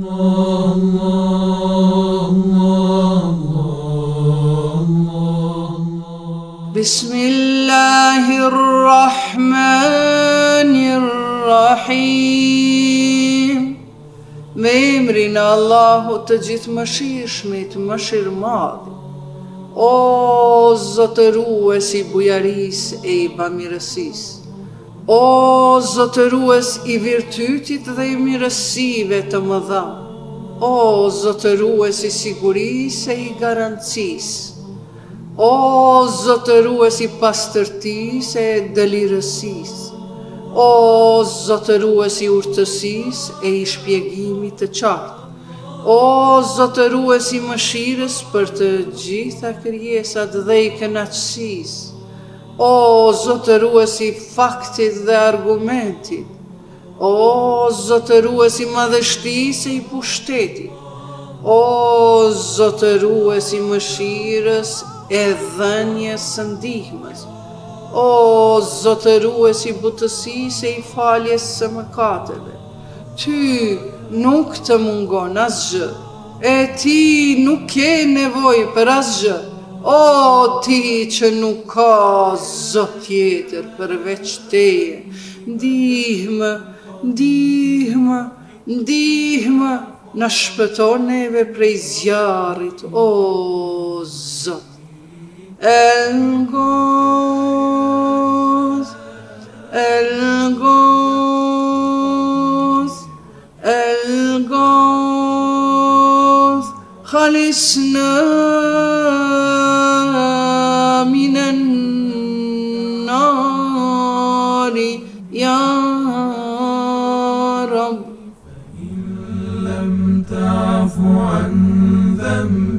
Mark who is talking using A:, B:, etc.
A: Bismillahirrahmanirrahim. Me emrin e Allahut të gjithëmëshirshmit, mëshirëmadh. O zotërues i bujarisë e i bamirësisë, o zotërues i virtytit dhe i mirësive të mëdha, o zotërues i sigurisë e i garancisë, o zotërues i pastërtisë e dëlirësisë, o zotërues i urtësisë e i shpjegimit të qartë, o zotërues i mëshirës për të gjitha krijesat dhe i kënaqësisë, o zotërues i faktit dhe argumentit, o zotërues i madhështisë e i pushtetit, o zotërues i mëshirës e dhënjes së ndihmës, o zotërues i butësisë e i faljes së mëkateve. Ty nuk të mungon asgjë, e ti nuk ke nevojë për asgjë, o ti që nuk ka zot tjetër përveç teje. Ndihmë, ndihmë, ndihmë, na shpëton neve prej zjarrit, o Zot. El-Gos, El-Gos, El-Gos, خلصنا من النار يا رب.
B: إن لم تعف عن ذنب